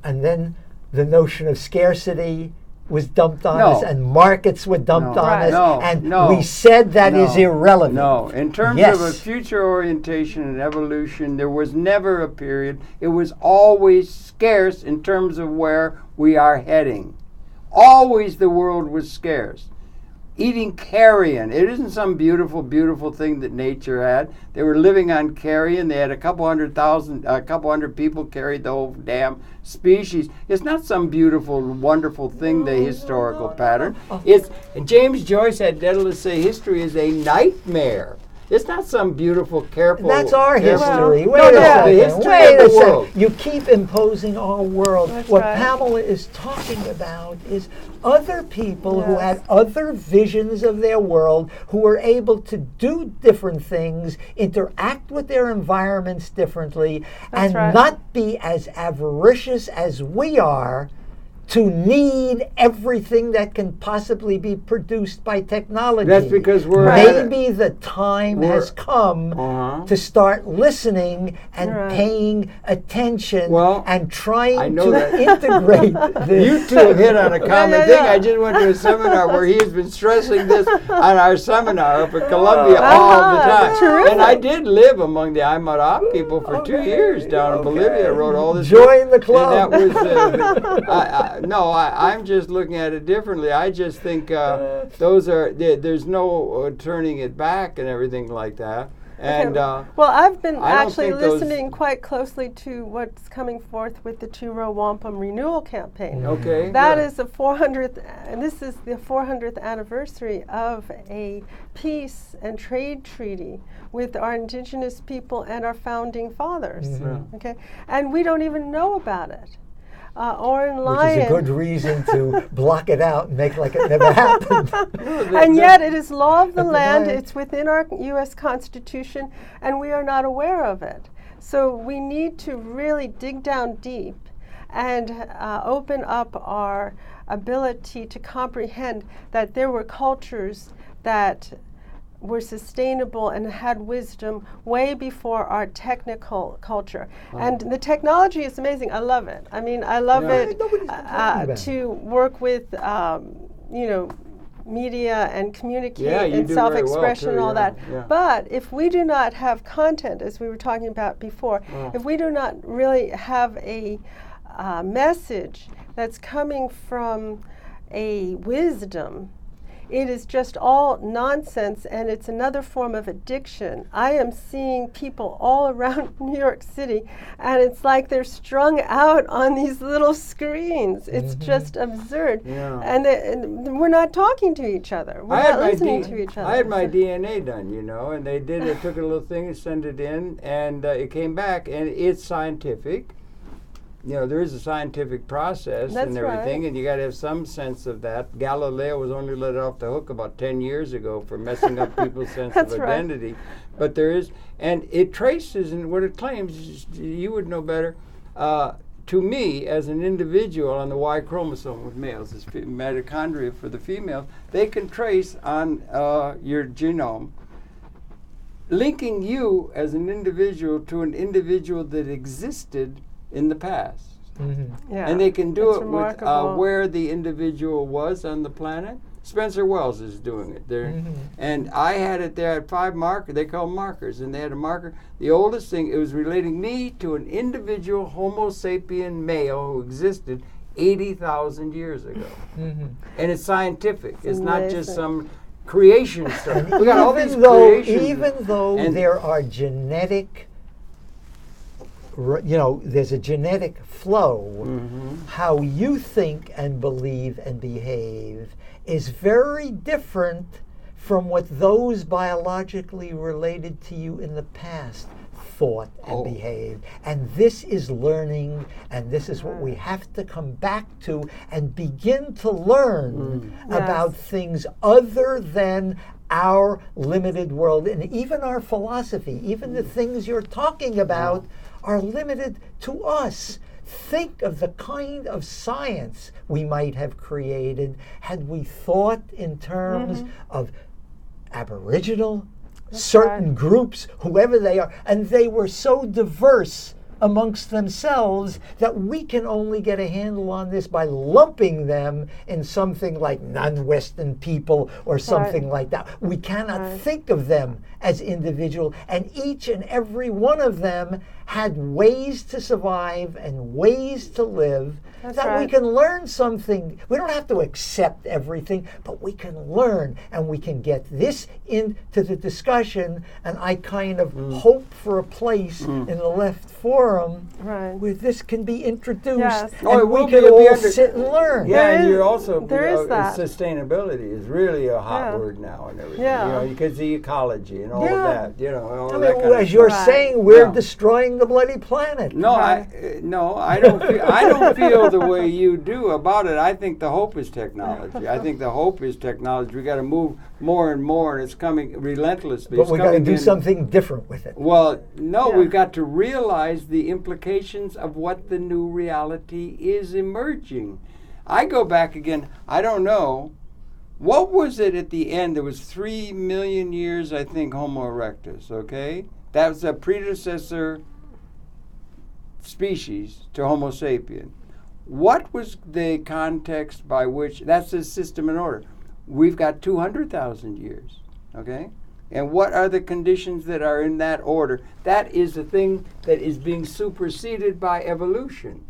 And then the notion of scarcity was dumped on No. us, and markets were dumped No. on Right. us, No, and no, we said that is no, irrelevant. No, in terms Yes. of a future orientation and evolution, there was never a period. It was always scarce in terms of where we are heading. Always the world was scarce. Eating carrion. It isn't some beautiful, beautiful thing that nature had. They were living on carrion. They had a couple hundred people carried the whole damn species. It's not some beautiful, wonderful thing, the historical pattern. It's, and James Joyce had Daedalus say history is a nightmare. It's not some beautiful, careful. That's our history. No, Wait no, a the second. history Wait of a the second. world. You keep imposing our world. That's What right. Pamela is talking about is other people who Yes. had other visions of their world, who were able to do different things, interact with their environments differently, That's and right. not be as avaricious as we are to need everything that can possibly be produced by technology. That's because we're at it. maybe the time We're- has come Uh-huh. to start listening and Right. paying attention Well, and trying I know to that. integrate this. You two have hit on a common yeah, thing. yeah. I just went to a seminar where he has been stressing this on our seminar up at Columbia all the time. terrific. And I did live among the Aymara people for 2 years down in Bolivia. I wrote all this. Join the club. And that was, no, I'm just looking at it differently. I just think those are, there's no turning it back and everything like that. And well, I've been I don't actually think those- listening quite closely to what's coming forth with the Turo Wampum Renewal Campaign. okay. That good. is the 400th, and this is the 400th anniversary of a peace and trade treaty with our indigenous people and our founding fathers. Okay, and we don't even know about it. Oren Which Lyon. is a good reason to block it out and make like it never happened. And yet it is law of the land, Right. it's within our U.S. Constitution, and we are not aware of it. So we need to really dig down deep and open up our ability to comprehend that there were cultures that were sustainable and had wisdom way before our technical culture. And the technology is amazing. I love it. I mean, I love it to work with, you know, media and communicate and self-expression and all that. Yeah. But if we do not have content, as we were talking about before, if we do not really have a message that's coming from a wisdom, it is just all nonsense, and it's another form of addiction. I am seeing people all around New York City, and it's like they're strung out on these little screens. It's just absurd. Yeah. And we're not talking to each other. We're not listening to each other. I had my DNA done, you know, and they took a little thing and sent it in, and it came back, and it's scientific. You know, there is a scientific process and everything, and you got to have some sense of that. Galileo was only let off the hook about 10 years ago for messing up people's sense of identity. But there is, and it traces, and what it claims, you would know better, to me, as an individual on the Y chromosome with males, it's mitochondria for the females, they can trace on your genome, linking you as an individual to an individual that existed in the past. Yeah, and they can do it remarkable. with where the individual was on the planet. Spencer Wells is doing it there. And I had it there at 5 markers. They call them markers. And they had a marker. The oldest thing, it was relating me to an individual Homo sapien male who existed 80,000 years ago. And it's scientific. It's not just some creation stuff. We got all these creations. Even though there are genetic, you know, there's a genetic flow, how you think and believe and behave is very different from what those biologically related to you in the past thought and behaved. And this is learning, and this is what we have to come back to and begin to learn about things other than our limited world. And even our philosophy, even the things you're talking about, are limited to us. Think of the kind of science we might have created had we thought in terms of Aboriginal, certain groups, whoever they are, and they were so diverse amongst themselves that we can only get a handle on this by lumping them in something like non-Western people or something like that. We cannot think of them as individual, and each and every one of them had ways to survive and ways to live we can learn something. We don't have to accept everything, but we can learn, and we can get this into the discussion, and I kind of hope for a place in the left forum where this can be introduced, and we can all sit and learn. Yeah, and you're also, sustainability is really a hot word now and everything, you know, because the ecology and all of that, you know. All that kind as you're saying, we're destroying the bloody planet. No, I don't feel the way you do about it. I think the hope is technology. I think the hope is technology. We got to move more and more, and it's coming relentlessly. But we got to do something different with it. Well, we've got to realize the implications of what the new reality is emerging. I go back again. I don't know. What was it at the end? There was 3 million years, I think, Homo erectus, okay? That was a predecessor species to Homo sapien. What was the context by which, that's the system and order. We've got 200,000 years, okay? And what are the conditions that are in that order? That is the thing that is being superseded by evolution.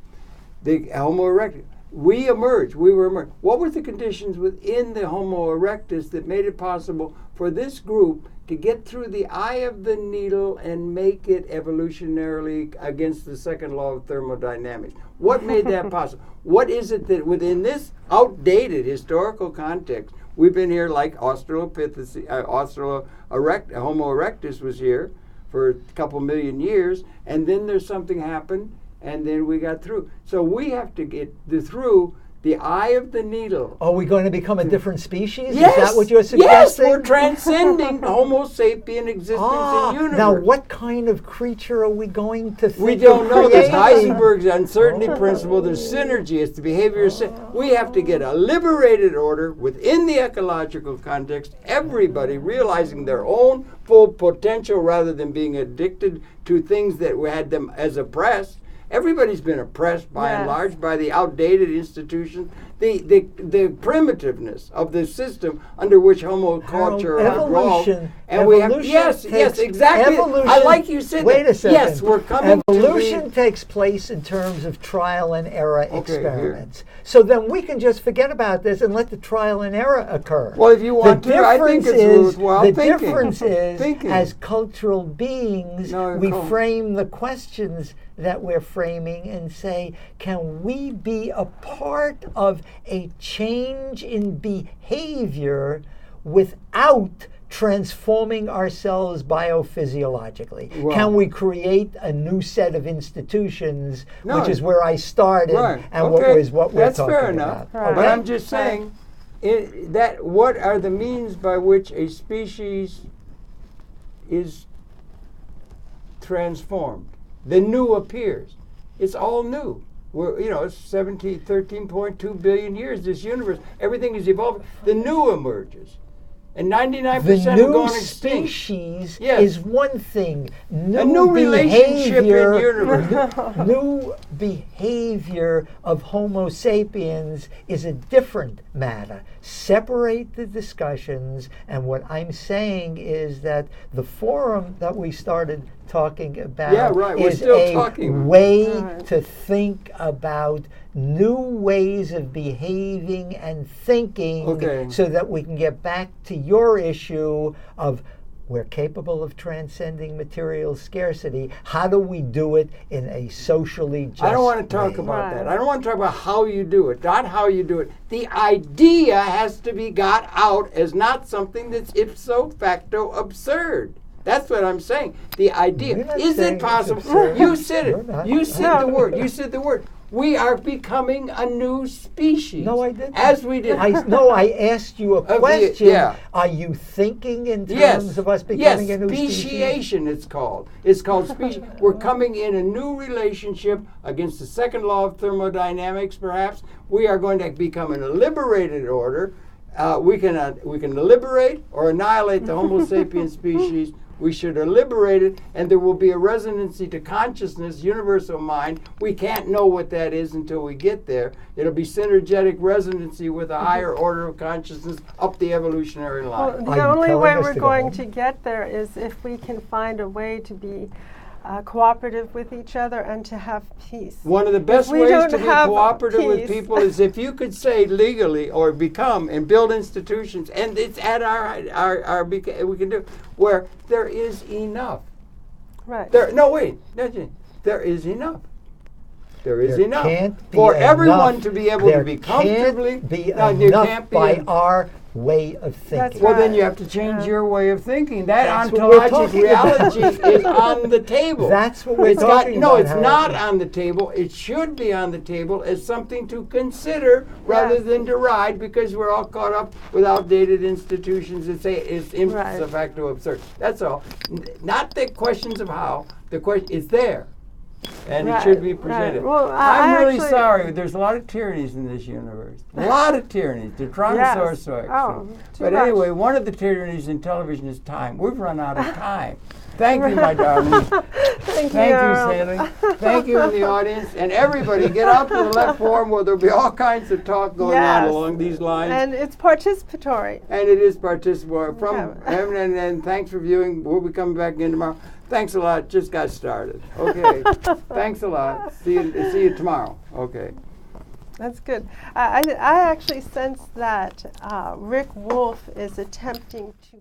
The Homo erectus. We were emerged. What were the conditions within the Homo erectus that made it possible for this group to get through the eye of the needle and make it evolutionarily against the second law of thermodynamics? What made that possible? What is it that within this outdated historical context, we've been here like Homo erectus was here for a couple million years, and then there's something happened, and then we got through. So we have to get through the eye of the needle. Are we going to become a different species? Yes, Is that what you're yes, suggesting? we're transcending Homo sapien existence in universe. Now, what kind of creature are we going to think We don't of know. There's creating? Heisenberg's uncertainty principle. There's synergy. It's the behavior. We have to get a liberated order within the ecological context. Everybody realizing their own full potential rather than being addicted to things that had them as oppressed. Everybody's been oppressed by and large by the outdated institutions, the primitiveness of the system under which Homo culture evolved. And we have yes, exactly. I like you said wait that. A second. Yes, we're coming evolution to takes place in terms of trial and error experiments. So then we can just forget about this and let the trial and error occur. Well, if you want to, I think it's worthwhile the thinking. difference is, as cultural beings, we frame the questions that we're framing and say, can we be a part of a change in behavior without transforming ourselves biophysiologically? Well, can we create a new set of institutions, which is where I started, and what we're talking That's fair enough. about. But I'm just saying, that what are the means by which a species is transformed? The new appears. It's all new. It's 13.2 billion years, this universe. Everything is evolving. The new emerges. And 99% have gone extinct. Species is one thing. A new relationship in universe. New behavior of Homo sapiens is a different matter. Separate the discussions, and what I'm saying is that the forum that we started talking about is a way to think about new ways of behaving and thinking so that we can get back to your issue of we're capable of transcending material scarcity. How do we do it in a socially just I don't want to talk about that. I don't want to talk about how you do it, not how you do it. The idea has to be got out as not something that's ipso facto absurd. That's what I'm saying. The idea. Is it possible? You said it. You said the word. You said the word. We are becoming a new species. No, I didn't. As we did. I asked you a question. Are you thinking in terms of us becoming a new species? Speciation it's called. It's called species. We're coming in a new relationship against the second law of thermodynamics, perhaps. We are going to become in a liberated order. We can liberate or annihilate the Homo sapiens species. We should liberate it, and there will be a resonancy to consciousness, universal mind. We can't know what that is until we get there. It'll be synergetic resonancy with a higher order of consciousness up the evolutionary line. Well, the only way we're going to get there is if we can find a way to be cooperative with each other and to have peace. One of the best ways to be cooperative with people is if you could say legally or become and build institutions, and it's at our we can do where there is enough. Right. There is enough. There is enough for everyone to be able to be comfortably. Enough by our way of thinking. Well, then you have to change your way of thinking. That ontologic reality is on the table. That's what we're talking about. No, it's not on the table. It should be on the table as something to consider rather than deride, because we're all caught up with outdated institutions that say it's ipso facto absurd. That's all. Not the questions of how. The question is there. And it should be presented. Well, I'm really sorry. There's a lot of tyrannies in this universe. A lot of tyrannies. The Tyrannosaurus. But anyway, one of the tyrannies in television is time. We've run out of time. Thank you, my darling. Thank you, Sidney. Thank you in the audience. And everybody, get out to the left forum where there'll be all kinds of talk going on along these lines. And it's participatory. And it is participatory. And thanks for viewing. We'll be coming back again tomorrow. Thanks a lot. Just got started. Okay. Thanks a lot. See you tomorrow. Okay. That's good. I actually sense that Rick Wolff is attempting to